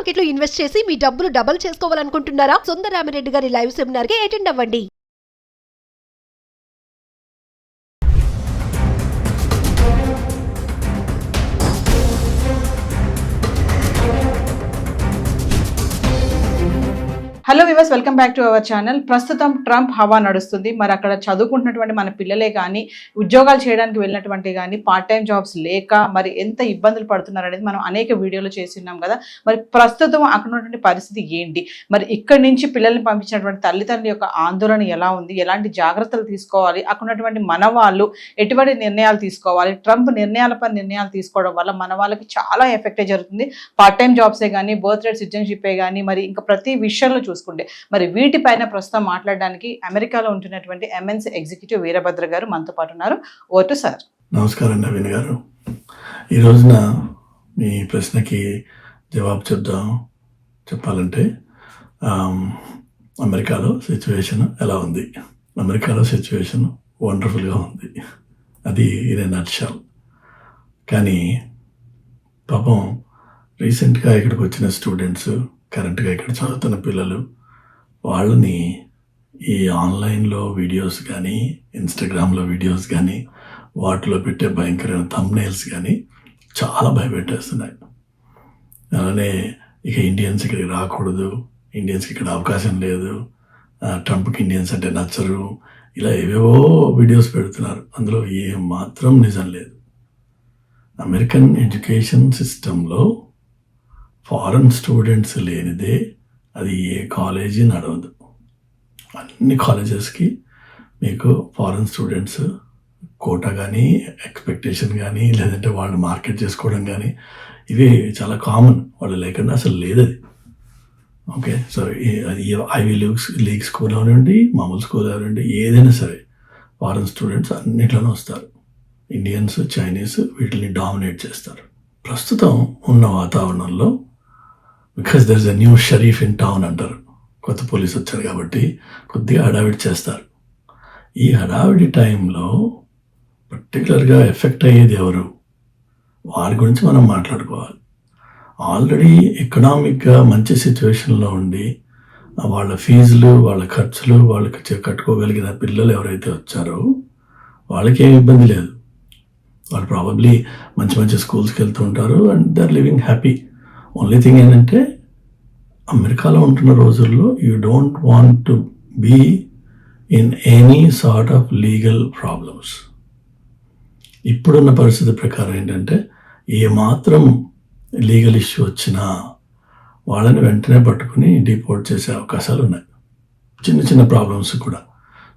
Market లో invest చేసి మీ డబ్బులు డబుల్ చేసుకోవాలనుకుంటున్నారా? సుందరరామిరెడ్డి గారి లైవ్ సెమినార్ కి అటెండ్ అవ్వండి. Hello viewers, welcome back to our channel. ప్రస్తుతం ట్రంప్ హవా నడుస్తుంది. మరి అక్కడ చదువుకుంటున్నటువంటి మన పిల్లలే కానీ, ఉద్యోగాలు చేయడానికి వెళ్ళినటువంటి కానీ, పార్ట్ టైం జాబ్స్ లేక మరి ఎంత ఇబ్బందులు పడుతున్నారు అనేది మనం అనేక వీడియోలు చేస్తున్నాం కదా. మరి ప్రస్తుతం అక్కడ ఉన్నటువంటి పరిస్థితి ఏంటి, మరి ఇక్కడి నుంచి పిల్లల్ని పంపించినటువంటి తల్లిదండ్రుల యొక్క ఆందోళన ఎలా ఉంది, ఎలాంటి జాగ్రత్తలు తీసుకోవాలి, అక్కడ ఉన్నటువంటి మన వాళ్ళు ఎటువంటి నిర్ణయాలు తీసుకోవాలి, ట్రంప్ నిర్ణయాలపై నిర్ణయాలు తీసుకోవడం వల్ల మన వాళ్ళకి చాలా ఎఫెక్టే జరుగుతుంది. పార్ట్ టైం జాబ్సే కానీ, బర్త్ రేట్ సిటిజన్షిప్పే కానీ, మరి ఇంకా ప్రతి విషయంలో చూసుకుంటే మరి వీటిపైన ప్రస్తుతం మాట్లాడడానికి అమెరికాలో ఉంటున్నటువంటి ఎంఎన్సీ ఎగ్జిక్యూటివ్ వీరభద్ర గారు మనతో పాటు ఉన్నారు. Vote sir. నమస్కారం నవీన్ గారు. ఈ రోజున మీ ప్రశ్నకి జవాబు చెప్పాలంటే అమెరికాలో సిచ్యువేషన్ ఎలా ఉంది? అమెరికాలో సిచ్యువేషన్ వండర్ఫుల్గా ఉంది. అది ఇదే నట్షాల్. కానీ పాపం రీసెంట్గా ఇక్కడికి వచ్చిన స్టూడెంట్స్, కరెంట్గా ఇక్కడ చదువుతున్న పిల్లలు, వాళ్ళని ఈ ఆన్లైన్లో వీడియోస్ కానీ, ఇన్స్టాగ్రామ్లో వీడియోస్ కానీ, వాటిలో పెట్టే భయంకరమైన థంబ్నెయిల్స్ కానీ చాలా భయపెట్టేస్తున్నాయి. అలానే ఇక ఇండియన్స్ ఇక్కడికి రాకూడదు, ఇండియన్స్కి ఇక్కడ అవకాశం లేదు, ట్రంప్కి ఇండియన్స్ అంటే నచ్చరు, ఇలా ఏవేవో వీడియోస్ పెడుతున్నారు. అందులో ఏం మాత్రం నిజం లేదు. అమెరికన్ ఎడ్యుకేషన్ సిస్టంలో ఫారెన్ స్టూడెంట్స్ లేనిదే అది ఏ కాలేజీ నడవదు. అన్ని కాలేజెస్కి మీకు ఫారెన్ స్టూడెంట్స్ కోటా కానీ, ఎక్స్పెక్టేషన్ కానీ, లేదంటే వాళ్ళు మార్కెట్ చేసుకోవడం కానీ, ఇవి చాలా కామన్. వాళ్ళు లేకుండా అసలు లేదు అది. ఓకే, సో అది ఐవీ లీగ్ స్కూల్ అవనండి, మామూలు స్కూల్ అవనండి, ఏదైనా సరే ఫారెన్ స్టూడెంట్స్ అన్నిట్లోనే వస్తారు. ఇండియన్స్, చైనీస్ వీటిని డామినేట్ చేస్తారు. ప్రస్తుతం ఉన్న వాతావరణంలో because there is a new sheriff in town అంటారు. కొత్త పోలీసు వచ్చారు కాబట్టి కొద్దిగా హడావిడి చేస్తారు. ఈ హడావిడి టైంలో పర్టికులర్గా ఎఫెక్ట్ అయ్యేది ఎవరు? వారి గురించి మనం మాట్లాడుకోవాలి. ఆల్రెడీ ఎకనామిక్గా మంచి సిచ్యువేషన్లో ఉండి వాళ్ళ ఫీజులు, వాళ్ళ ఖర్చులు వాళ్ళకి కట్టుకోగలిగిన పిల్లలు ఎవరైతే వచ్చారో వాళ్ళకి ఏమి ఇబ్బంది లేదు. వాళ్ళు ప్రాబబ్లీ మంచి మంచి స్కూల్స్కి వెళ్తూ ఉంటారు and they are living happy. Only thing ఏంటంటే అమెరికాలో ఉంటున్న రోజుల్లో you don't want to be in any sort of legal problems. ఇప్పుడున్న పరిస్థితి ప్రకారం ఏంటంటే ఏమాత్రం లీగల్ ఇష్యూ వచ్చినా వాళ్ళని వెంటనే పట్టుకుని డిపోర్ట్ చేసే అవకాశాలు ఉన్నాయి, చిన్న చిన్న ప్రాబ్లమ్స్ కూడా.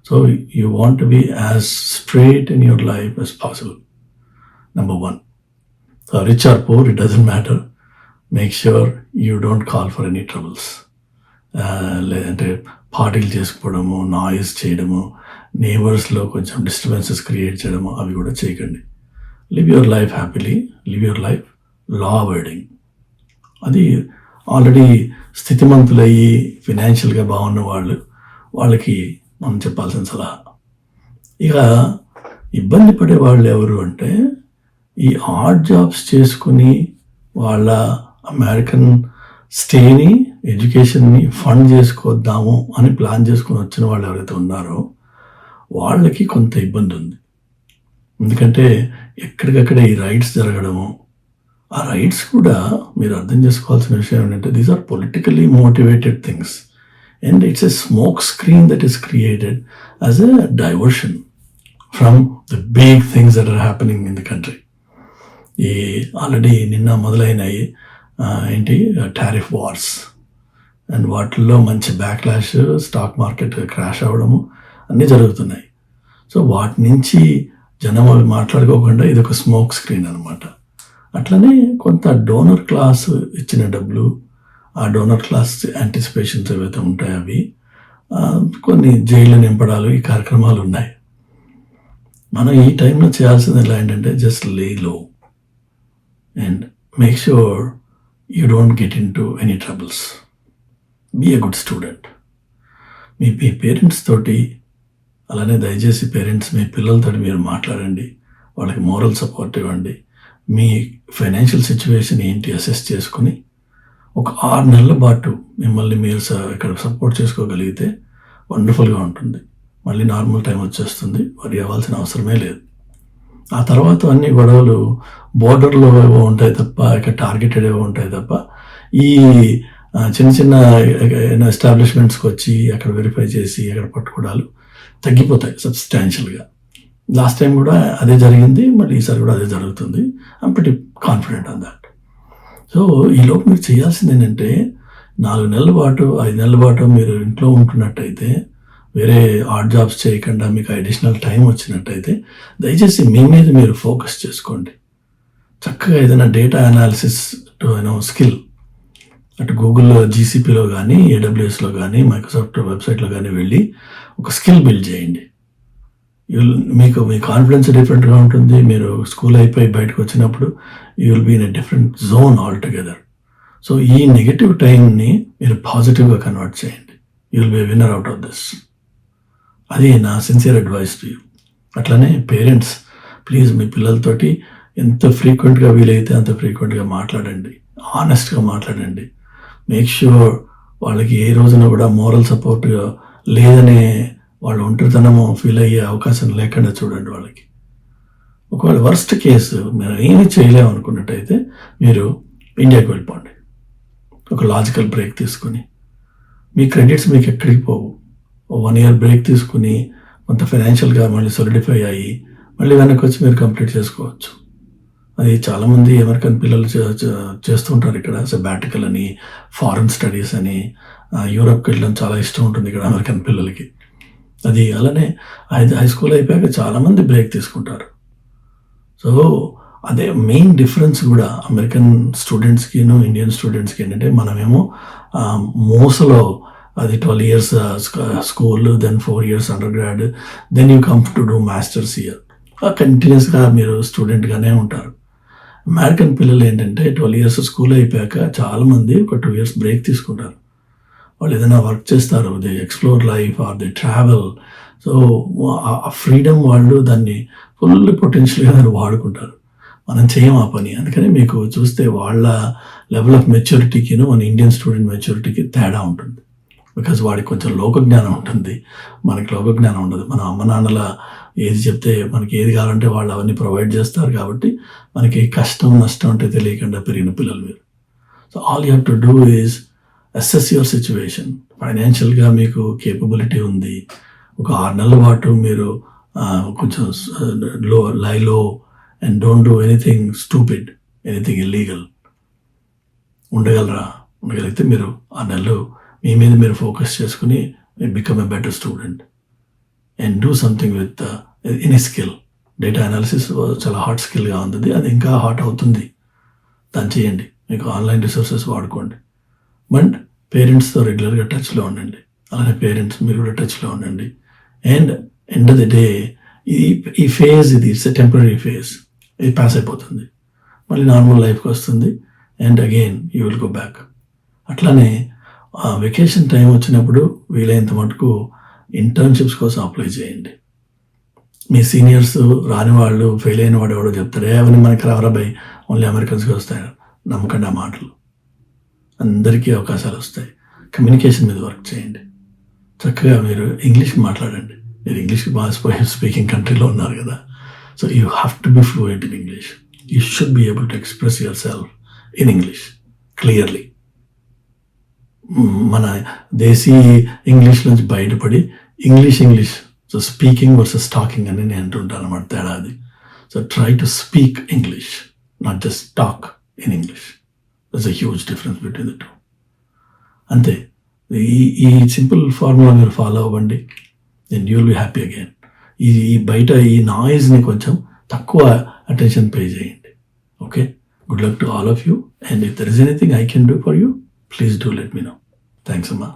So you want to be as straight in your life as possible. Number 1, rich or poor, it doesn't matter. Make sure you don't call for any troubles. లేదంటే పార్టీలు చేసుకోవడము, నాయిస్ చేయడము, నేబర్స్లో కొంచెం డిస్టర్బెన్సెస్ క్రియేట్ చేయడము, అవి కూడా చేయకండి. Live your life happily, live your life law avoiding. అది ఆల్రెడీ స్థితిమంతులయ్యి ఫినాన్షియల్గా బాగున్న వాళ్ళకి మనం చెప్పాల్సిన సలహా. ఇక ఇబ్బంది పడే వాళ్ళు ఎవరు అంటే ఈ ఆడ్ జాబ్స్ చేసుకుని వాళ్ళ అమెరికన్ స్టేని, ఎడ్యుకేషన్ని ఫండ్ చేసుకొద్దాము అని ప్లాన్ చేసుకుని వచ్చిన వాళ్ళు ఎవరైతే ఉన్నారో వాళ్ళకి కొంత ఇబ్బంది ఉంది. ఎందుకంటే ఎక్కడికక్కడ ఈ రైట్స్ జరగడము, ఆ రైట్స్ కూడా మీరు అర్థం చేసుకోవాల్సిన విషయం ఏంటంటే these are politically motivated things and it's a smoke screen that is created as a diversion from the big things that are happening in the country. ఈ ఆల్రెడీ నిన్న మొదలైనవి టారిఫ్ వార్స్ అండ్ వాటిల్లో మంచి బ్యాక్లాష్, స్టాక్ మార్కెట్ క్రాష్ అవ్వడము అన్నీ జరుగుతున్నాయి. So వాటి నుంచి జనం అవి మాట్లాడుకోకుండా ఇది ఒక స్మోక్ స్క్రీన్ అనమాట. అట్లనే కొంత డోనర్ క్లాస్ ఇచ్చిన డబ్బులు, ఆ డోనర్ క్లాస్ యాంటిసిపేషన్స్ ఏవైతే ఉంటాయో అవి, కొన్ని జైలు నింపడాలు, ఈ కార్యక్రమాలు ఉన్నాయి. మనం ఈ టైంలో చేయాల్సింది ఎలా ఏంటంటే జస్ట్ లే లో and make sure you don't get into any troubles. Be a good student. Me parents తోటి, అలానే దయచేసి పేరెంట్స్ మీ పిల్లలతో మీరు మాట్లాడండి, వాళ్ళకి మోరల్ సపోర్ట్ ఇవ్వండి. మీ ఫైనాన్షియల్ సిచ్యువేషన్ ఏంటి అసెస్ చేసుకుని ఒక 6 నెలల పాటు మిమ్మల్ని మీరు ఇక్కడ సపోర్ట్ చేసుకోగలిగితే వండర్ఫుల్గా ఉంటుంది. మళ్ళీ నార్మల్ టైం వచ్చేస్తుంది, వరి అవ్వాల్సిన అవసరమే లేదు. ఆ తర్వాత అన్ని గొడవలు బోర్డర్లో ఏవో ఉంటాయి తప్ప, ఇక్కడ టార్గెటెడ్ ఏవో ఉంటాయి తప్ప, ఈ చిన్న చిన్న ఎస్టాబ్లిష్మెంట్స్కి వచ్చి అక్కడ వెరిఫై చేసి అక్కడ పట్టుకోవడాలు తగ్గిపోతాయి సబ్స్టాన్షియల్గా. లాస్ట్ టైం కూడా అదే జరిగింది, మళ్ళీ ఈసారి కూడా అదే జరుగుతుంది. I'm pretty confident on that. So ఈలోపు మీరు చేయాల్సింది ఏంటంటే 4 నెలల పాటు 5 నెలల పాటు మీరు ఇంట్లో ఉంటున్నట్టయితే, వేరే ఆర్ట్ జాబ్స్ చేయకుండా మీకు అడిషనల్ టైం వచ్చినట్టయితే, దయచేసి మీ మీద మీరు ఫోకస్ చేసుకోండి. చక్కగా ఏదైనా డేటా అనాలిసిస్ స్కిల్ అటు గూగుల్లో జీసీపీలో కానీ, ఏడబ్ల్యూఎస్లో కానీ, మైక్రోసాఫ్ట్ వెబ్సైట్లో కానీ వెళ్ళి ఒక స్కిల్ బిల్డ్ చేయండి. మీకు మీ కాన్ఫిడెన్స్ డిఫరెంట్గా ఉంటుంది. మీరు స్కూల్ అయిపోయి బయటకు వచ్చినప్పుడు you will be in a different zone all together. So ఈ నెగటివ్ టైంని మీరు పాజిటివ్గా కన్వర్ట్ చేయండి. You will be winner out of this. అది నా సిన్సియర్ అడ్వైస్ టు యూ. అట్లనే పేరెంట్స్, ప్లీజ్ మీ పిల్లలతోటి ఎంత ఫ్రీక్వెంట్గా వీలైతే అంత ఫ్రీక్వెంట్గా మాట్లాడండి, ఆనెస్ట్గా మాట్లాడండి. మేక్ ష్యూర్ వాళ్ళకి ఏ రోజున కూడా మోరల్ సపోర్ట్ లేదనే వాళ్ళు ఒంటరితనము ఫీల్ అయ్యే అవకాశం లేకుండా చూడండి వాళ్ళకి. ఒకవేళ వర్స్ట్ కేసు మీరు ఏమీ చేయలేము అనుకున్నట్టయితే మీరు ఇండియాకి వెళ్ళిపోండి. ఒక లాజికల్ బ్రేక్ తీసుకుని, మీ క్రెడిట్స్ మీకు ఎక్కడికి పోవు. 1 year బ్రేక్ తీసుకుని కొంత ఫైనాన్షియల్గా మళ్ళీ సొలిడిఫై అయ్యి మళ్ళీ వెనక్కి వచ్చి మీరు కంప్లీట్ చేసుకోవచ్చు. అది చాలామంది అమెరికన్ పిల్లలు చేస్తుంటారు. ఇక్కడ సెబాటికల్ అని, ఫారెన్ స్టడీస్ అని, యూరప్కి వెళ్ళడం చాలా ఇష్టం ఉంటుంది ఇక్కడ అమెరికన్ పిల్లలకి. అది అలానే హై స్కూల్ అయిపోయాక చాలామంది బ్రేక్ తీసుకుంటారు. సో అదే మెయిన్ డిఫరెన్స్ కూడా అమెరికన్ స్టూడెంట్స్కి ఇండియన్ స్టూడెంట్స్కి ఏంటంటే, మనమేమో మోసలో అది 12 years స్కూల్, then 4 years under grad, then you come to do masters year. కంటిన్యూస్గా మీరు స్టూడెంట్గానే ఉంటారు. అమెరికన్ పిల్లలు ఏంటంటే 12 years స్కూల్ అయిపోయాక చాలామంది ఒక 2 years బ్రేక్ తీసుకుంటారు. వాళ్ళు ఏదైనా వర్క్ చేస్తారు, they explore life or they travel. So ఆ ఫ్రీడమ్ వాళ్ళు దాన్ని ఫుల్ పొటెన్షియల్గా దాన్ని వాడుకుంటారు. మనం చేయం ఆ పని. అందుకని మీకు చూస్తే వాళ్ళ లెవెల్ ఆఫ్ మెచ్యూరిటీకి మన ఇండియన్ స్టూడెంట్ మెచ్యూరిటీకి తేడా ఉంటుంది. బికాజ్ వాడికి కొంచెం లోకజ్ఞానం ఉంటుంది, మనకి లోకజ్ఞానం ఉండదు. మన అమ్మ నాన్నల ఏది చెప్తే మనకి ఏది కావాలంటే వాళ్ళు అవన్నీ ప్రొవైడ్ చేస్తారు. కాబట్టి మనకి కష్టం నష్టం అంటే తెలియకుండా పెరిగిన పిల్లలు మీరు. So all you have to do is assess your situation. ఫైనాన్షియల్గా మీకు కేపబిలిటీ ఉంది, ఒక 6 నెలల పాటు మీరు కొంచెం లై లో and don't do anything stupid, anything illegal ఉండగలిగితే మీరు 6 నెలలు మీ మీద మీరు ఫోకస్ చేసుకుని become a better student and do something with any skill. Data analysis చాలా హాట్ స్కిల్గా ఉంది, అది ఇంకా హాట్ అవుతుంది. దాన్ని చేయండి. మీకు ఆన్లైన్ రిసోర్సెస్ వాడుకోండి. బట్ పేరెంట్స్తో రెగ్యులర్గా టచ్లో ఉండండి. అలానే పేరెంట్స్ మీరు కూడా టచ్లో ఉండండి. And end of the day ఈ ఫేజ్ ఇది ఇట్స్ ఎ టెంపరీ ఫేజ్. ఇది పాస్ అయిపోతుంది, మళ్ళీ నార్మల్ లైఫ్కి వస్తుంది. And again you will go back. అట్లానే వెకేషన్ టైం వచ్చినప్పుడు వీలైనంత మటుకు ఇంటర్న్షిప్స్ కోసం అప్లై చేయండి. మీ సీనియర్స్ రాని వాళ్ళు, ఫెయిల్ అయిన వాడు ఎవడో చెప్తారు, అవన్నీ మనకి రావరాబాయి ఓన్లీ అమెరికన్స్కి వస్తాయి. నమ్మకండి ఆ మాటలు. అందరికీ అవకాశాలు వస్తాయి. కమ్యూనికేషన్ మీద వర్క్ చేయండి. చక్కగా మీరు ఇంగ్లీష్ మాట్లాడండి. మీరు ఇంగ్లీష్ బాగా స్పీకింగ్ కంట్రీలో ఉన్నారు కదా. So you have to be fluent in English. You should be able to express yourself in English clearly. మన దేశీ ఇంగ్లీష్ నుంచి బయటపడి English so speaking versus talking అని నేను అంటుంటాను అన్నమాట, తేడా అది. So try to speak English, not just talk in English. That's a huge difference between the two. అంతే. ఈ సింపుల్ ఫార్ములా మీరు ఫాలో అవ్వండి, then you will be happy again. ఈ బయట ఈ నాయిస్ని కొంచెం తక్కువ అటెన్షన్ పే చేయండి. Okay, good luck to all of you, and if there is anything I can do for you, please do let me know. Thanks, Amma.